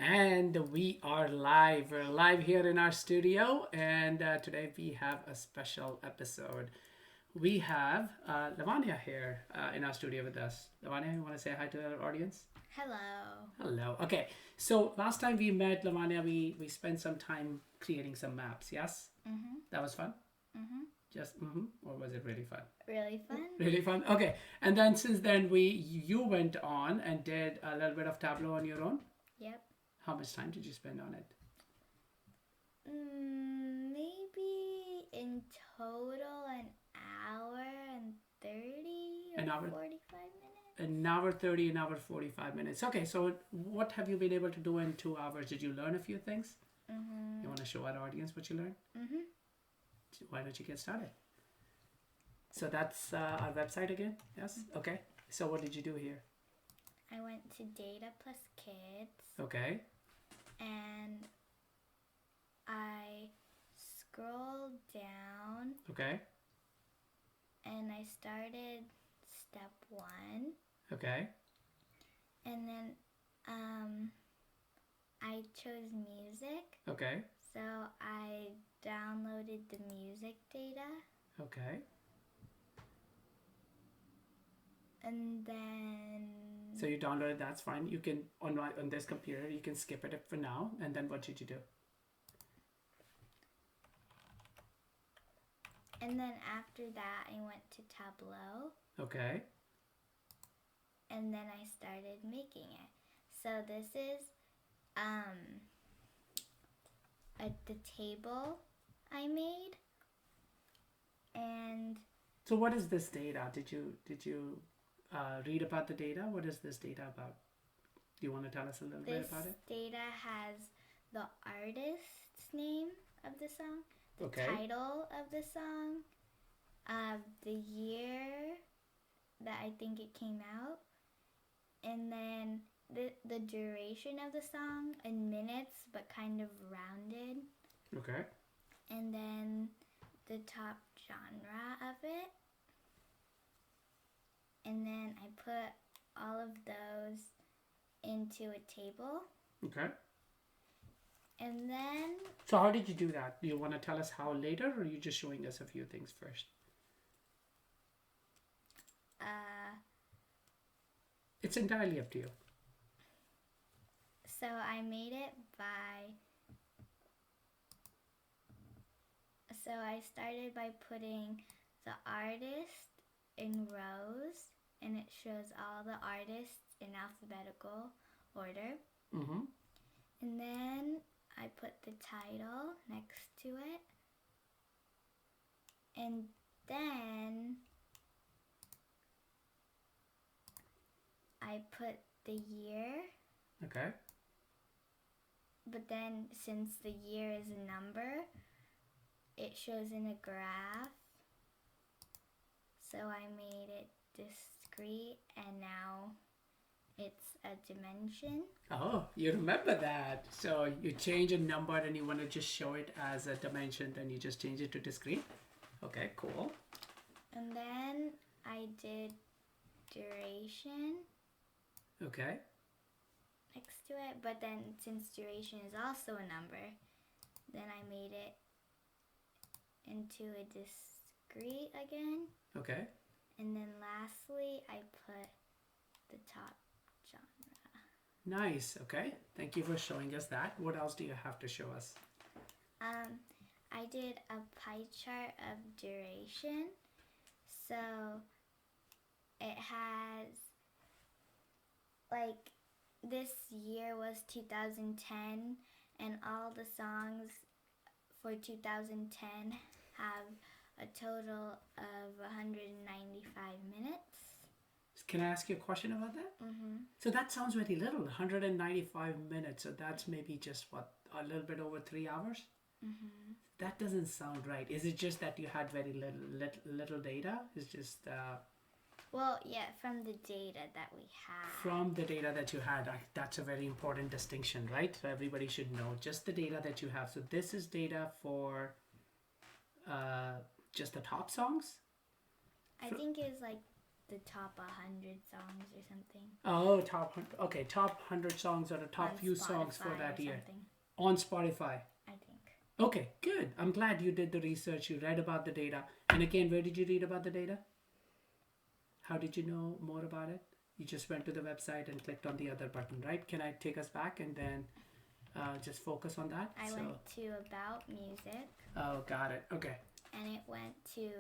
And we are live. We're live here in our studio, and today we have a special episode. We have Lavanya here in our studio with us. Lavanya, you want to say hi to our audience? Hello. Hello. Okay, so last time we met, Lavanya, we spent some time creating some maps, yes? Mm-hmm. That was fun? Mm-hmm. Just, or was it really fun? Really fun. Really fun? Okay, and then since then, you went on and did a little bit of Tableau on your own. Yep. How much time did you spend on it? Maybe in total an hour and 30 or An hour, 45 minutes. an hour 30, an hour 45 minutes. Okay, so what have you been able to do in 2 hours? Did you learn a few things? Mm-hmm. You want to show our audience what you learned? Mm-hmm. Why don't you get started? So that's our website again? Yes? Okay. So what did you do here? I went to Data Plus Kids Okay. and I scrolled down Okay. and I started step 1 Okay. and then I chose music. Okay. So I downloaded the music data Okay. and then So you downloaded, that's fine. You can, on this computer, you can skip it for now. And then what did you do? after that I went to Tableau Okay. and then I started making it. So this is the table I made, and So what is this data? Did you read about the data? What is this data about? Do you want to tell us a little bit this about it? data has the artist's name of the song, the Okay. title of the song, the year that I think it came out, and then the duration of the song in minutes but kind of rounded, Okay. and then the top genre of it. And then I put all of those into a table. Okay. And then So how did you do that? Do you want to tell us how later, or are you just showing us a few things first? It's entirely up to you. so I made it by... So I started by putting the artist in rows, and it shows all the artists in alphabetical order. Mm-hmm. And then I put the title next to it. And then I put the year. Okay. But then since the year is a number, it shows in a graph. So I made it discrete, and now it's a dimension. Oh, you remember that. So you change a number and you want to just show it as a dimension, then you just change it to discrete. Okay, cool. And then I did duration Okay. next to it, but then since duration is also a number, then I made it into a discrete again. Okay. And then lastly, I put the top genre. Nice. Okay. Thank you for showing us that. What else do you have to show us? I did a pie chart of duration. So it has, like, this year was 2010, and all the songs for 2010 have a total of 195 minutes. Can I ask you a question about that? Mm-hmm. So that sounds very little, 195 minutes. So that's maybe just what, a little bit over 3 hours? Mm-hmm. That doesn't sound right. Is it just that you had very little data? It's just Well, yeah, from the data that we have. from the data that you had. That's a very important distinction, right? So everybody should know just the data that you have. So this is data for just the top songs. I think it's like the top 100 songs or something Oh, top 100. Okay, top 100 songs or the top on few songs for Spotify that or year something. on Spotify. I think. Okay, good. I'm glad you did the research. You read about the data. And again, where did you read about the data? How did you know more about it? You just went to the website and clicked on the other button, right? Can I take us back and then just focus on that? I went to About Music. Oh, got it. Okay. And it went to,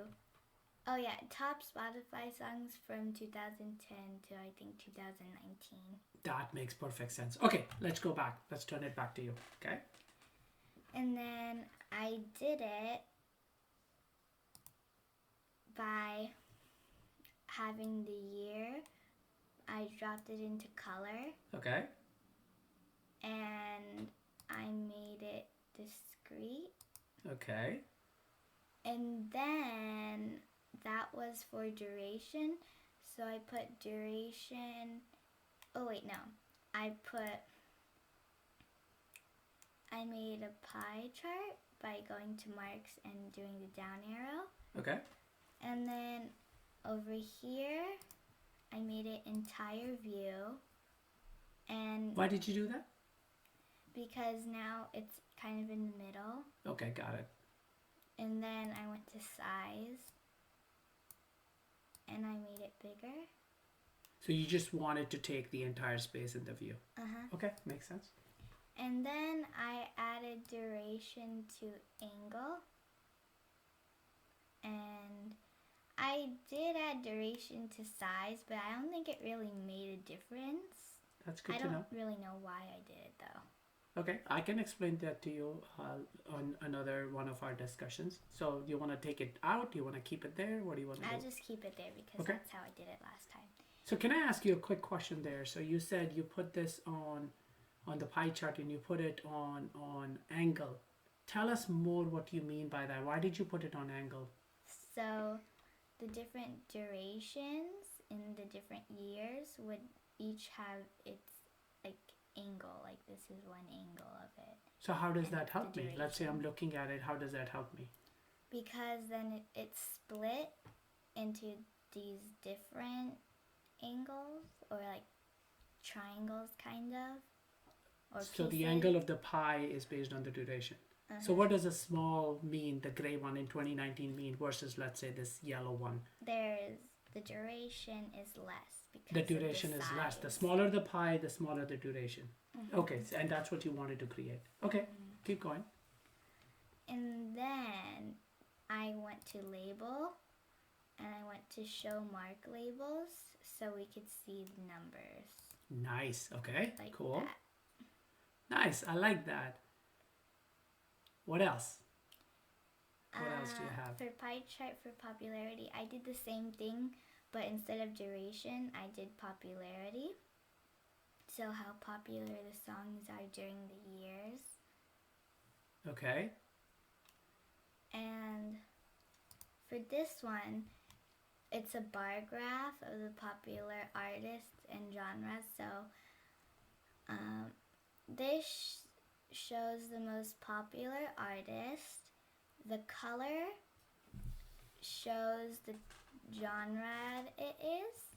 oh yeah, top Spotify songs from 2010 to I think 2019. That makes perfect sense. Okay, let's go back. Let's turn it back to you. Okay. And then I did it by having the year. I dropped it into color Okay. and I made it discrete. Okay. And then that was for duration. So I put duration. Oh, wait, no. I made a pie chart by going to marks and doing the down arrow. Okay. And then over here, I made it entire view. And Why did you do that? because now it's kind of in the middle. Okay, got it. And then I went to size and I made it bigger. So you just wanted to take the entire space in the view. Uh-huh. Okay, makes sense. And then I added duration to angle. And I did add duration to size, but I don't think it really made a difference. That's good I to don't know. really know why I did it though. Okay, I can explain that to you on another one of our discussions. So you want to take it out? You want to keep it there? What do you want to I'll do? just keep it there because Okay. that's how I did it last time. So can I ask you a quick question there? So you said you put this on the pie chart and you put it on angle. Tell us more what you mean by that. Why did you put it on angle? So the different durations in the different years would each have its like angle. Like this is one angle of it. So how does And that it's help the me? Let's say I'm duration. looking at it. How does that help me? Because then it's split into these different angles or like triangles kind of. Or So the pieces. angle of the pie is based on the duration. So what does a small mean, the gray one in 2019 mean versus let's say this yellow one? There's the duration is less because The of duration the is less. The size. smaller the pie, the smaller the duration. Okay, and that's what you wanted to create. Okay, keep going. And then I went to label and I went to show mark labels so we could see the numbers. Nice. Okay, Like cool. that. Nice. I like that. What else? What else do you have? For pie chart for popularity, I did the same thing, but instead of duration, I did popularity. So how popular the songs are during the years. Okay. And for this one, it's a bar graph of the popular artists and genres. So this shows the most popular artist. The color shows the genre it is.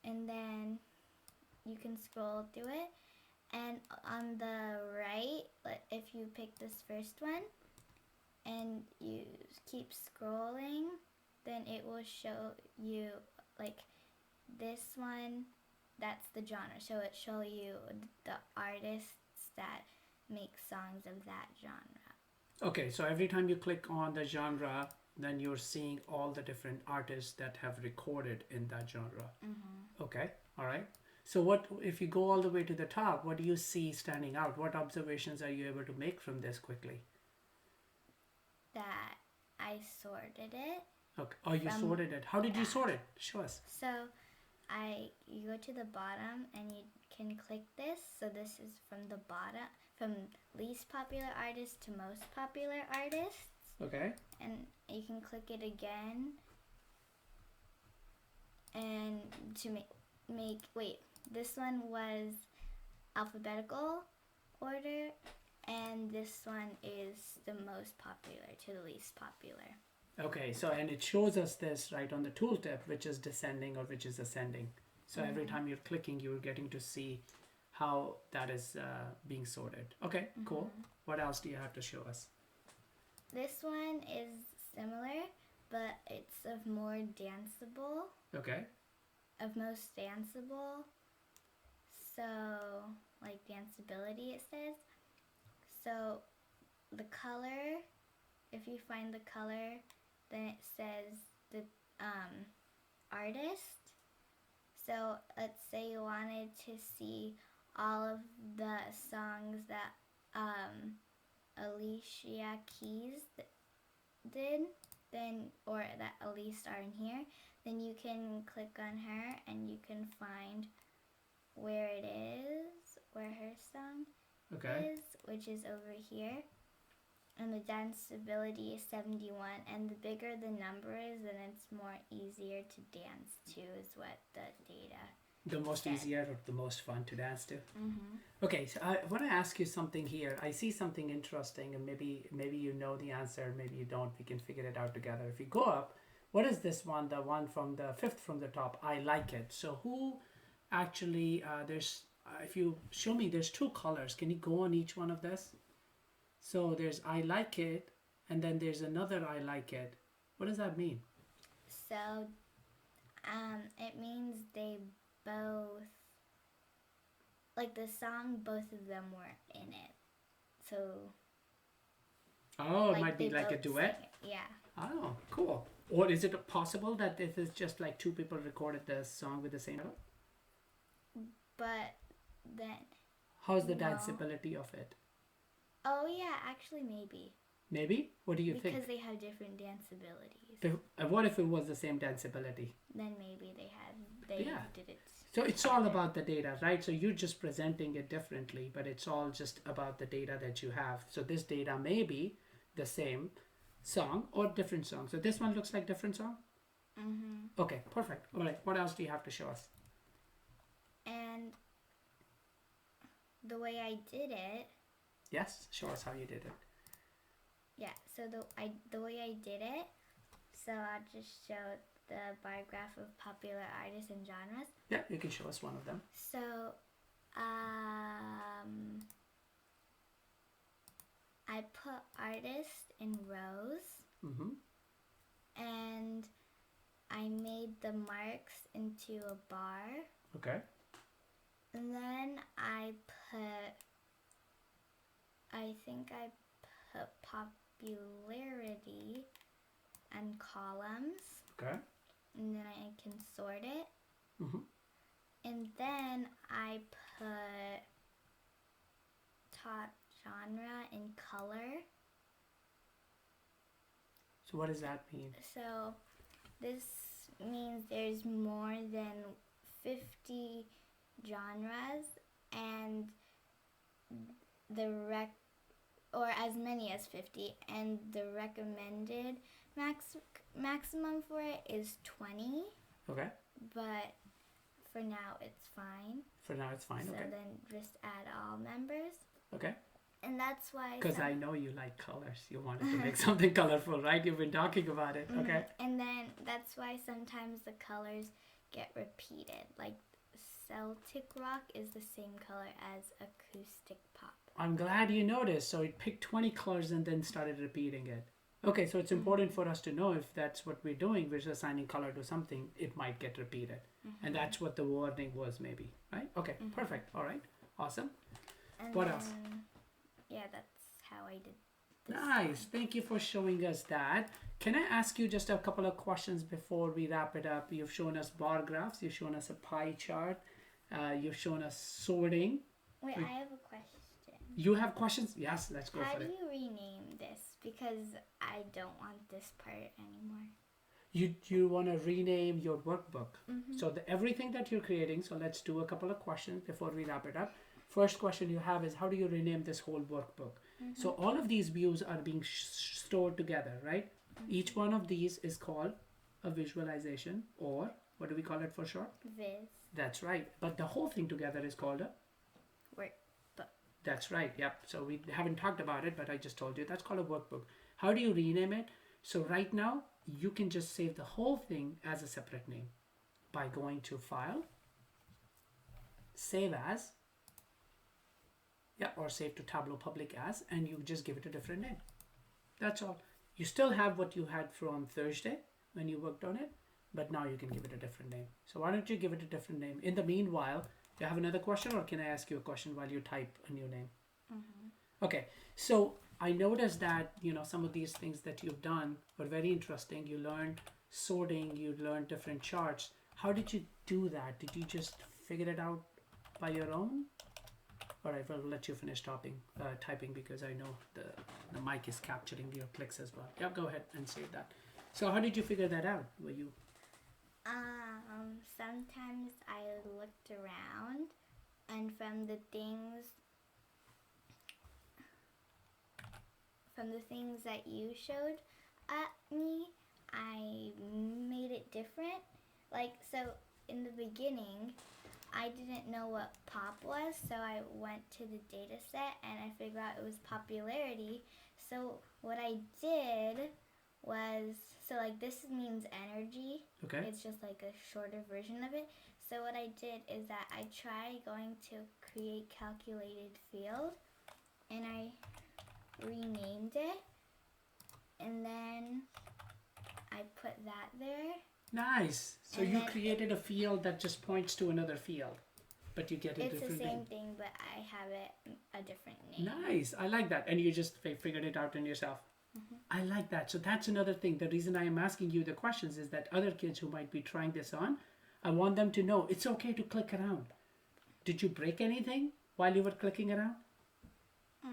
And then you can scroll through it. And on the right, if you pick this first one and you keep scrolling, then it will show you like this one, that's the genre. So it show you the artists that make songs of that genre. Okay, so every time you click on the genre, then you're seeing all the different artists that have recorded in that genre. Okay, all right. So what if you go all the way to the top, what do you see standing out? What observations are you able to make from this quickly? That I sorted it. Okay. Oh, you sorted it. How did you sort it? Show us. So you go to the bottom and you can click this. So this is from the bottom, from least popular artist to most popular artists. Okay. And you can click it again. And to wait, this one was alphabetical order, and this one is the most popular to the least popular. Okay, so and it shows us this right on the tooltip, which is descending or which is ascending. So every time you're clicking, you're getting to see how that is being sorted. Okay, cool. What else do you have to show us? This one is similar, but it's of more danceable, Okay, of most danceable. So, like danceability, it says. So, the color, if you find the color, then it says the artist. So, let's say you wanted to see all of the songs that Alicia Keys did, then or that Elise are in here, then you can click on her and you can find where it is, where her song okay. is, which is over here. And the danceability is 71, and the bigger the number is, then it's more easier to dance to, is what the data The most said. easier or the most fun to dance to? Mm-hmm. Okay, so I want to ask you something here. I see something interesting, and maybe you know the answer, maybe you don't. We can figure it out together. If you go up, what is this one? The one from the fifth from the top. I like it. So who actually? There's if you show me, there's two colors. Can you go on each one of this? So there's I like it, and then there's another I like it. What does that mean? So, it means they both, like the song, both of them were in it. So, Oh, it like might be they like a both duet. sang it. Yeah. Oh, cool. Or is it possible that this is just like two people recorded the song with the same title? But then, How's the no. danceability of it? Oh yeah, actually maybe. Maybe? What do you Because think? they have different dance abilities. What if it was the same danceability? Then maybe they Yeah. did it. So it's all about the data, right? So you're just presenting it differently, but it's all just about the data that you have. So this data may be the same song or different song. So this one looks like different song? Mm-hmm. Okay, perfect. All right, what else do you have to show us? And the way I did it, Yes, show us how you did it. yeah. So the way I did it, so I'll just show the bar graph of popular artists and genres. Yeah, you can show us one of them. So, I put artist in rows, Mm-hmm. and I made the marks into a bar. Okay. And then I think I put popularity and columns, Okay. and then I can sort it. Mm-hmm. And then I put top genre in color. So what does that mean? So this means there's more than 50 genres, and or as many as 50, and the recommended maximum for it is 20, Okay. but for now it's fine. For now it's fine. So Okay. then just add all members. Okay. And that's why. Because I know you like colors. You wanted to make something colorful, right? You've been talking about it. Okay. And then that's why sometimes the colors get repeated. Like Celtic rock is the same color as acoustic pop. I'm glad you noticed. So it picked 20 colors and then started repeating it. Okay, so it's important for us to know if that's what we're doing, we're assigning color to something, it might get repeated. And that's what the wording was maybe, right? Okay, perfect. All right, awesome. And What then, else? Yeah, that's how I did this. Nice, thank you for showing us that. Can I ask you just a couple of questions before we wrap it up? You've shown us bar graphs, you've shown us a pie chart, you've shown us sorting. Wait, I have a question. You have questions? Yes, let's go How for do it. you rename this? Because I don't want this part anymore. You want to rename your workbook. So everything that you're creating, so let's do a couple of questions before we wrap it up. First question you have is how do you rename this whole workbook? So all of these views are being stored together, right? Each one of these is called a visualization, or what do we call it for short? Viz. That's right. But the whole thing together is called a Workbook. That's right. Yep. So we haven't talked about it, but I just told you that's called a workbook. How do you rename it? So right now, you can just save the whole thing as a separate name by going to File, Save As, yeah, or Save to Tableau Public As, and you just give it a different name. That's all. You still have what you had from Thursday when you worked on it, but now you can give it a different name. So why don't you give it a different name? In the meanwhile, do you have another question, or can I ask you a question while you type a new name? Okay, so I noticed that some of these things that you've done were very interesting. You learned sorting, you learned different charts. How did you do that? Did you just figure it out by your own? All right, well, let you finish typing because I know the mic is capturing your clicks as well. Yeah, go ahead and save that. So how did you figure that out? Were you? Sometimes I looked around, and from the things that you showed at me, I made it different. Like, so in the beginning, I didn't know what pop was, so I went to the data set and I figured out it was popularity. So what I did was, so like this means energy. Okay. It's just like a shorter version of it. So what I did is that I tried going to create calculated field, and I renamed it, and then I put that there. Nice. So And you then created a field that just points to another field, but you get a It's the different same name. thing, but I have it a different name. Nice. I like that. And you just figured it out in yourself. I like that. So that's another thing. The reason I am asking you the questions is that other kids who might be trying this on, I want them to know it's okay to click around. Did you break anything while you were clicking around?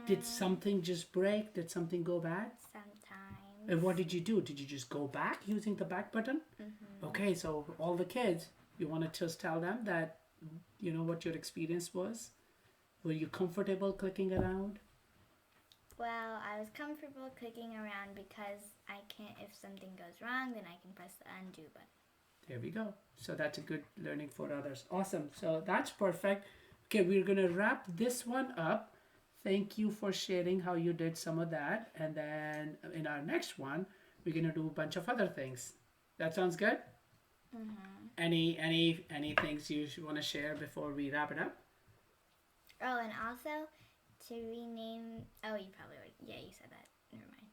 Did something just break? Did something go bad? Sometimes. And what did you do? Did you just go back using the back button? Okay, so all the kids, you want to just tell them that, what your experience was? Were you comfortable clicking around? Well, I was comfortable clicking around because if something goes wrong, then I can press the undo button. There we go. So that's a good learning for others. Awesome. So that's perfect. Okay, we're going to wrap this one up. Thank you for sharing how you did some of that. And then in our next one, we're going to do a bunch of other things. That sounds good? Any things you want to share before we wrap it up? Oh, and also to rename. Oh, you probably already. Yeah, you said that. Never mind.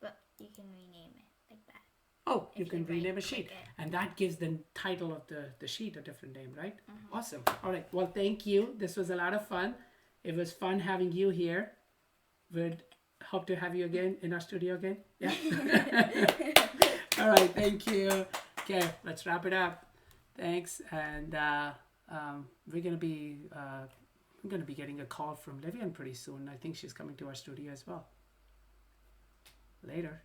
But you can rename it like that. Oh, you If can you rename a right-click sheet. it. And that gives the title of the sheet a different name, right? Awesome. All right. Well, thank you. This was a lot of fun. It was fun having you here. We'd hope to have you again in our studio again. Yeah. All right. Thank you. Okay, let's wrap it up. Thanks. And we're gonna be getting a call from Lavanya pretty soon. I think she's coming to our studio as well. Later.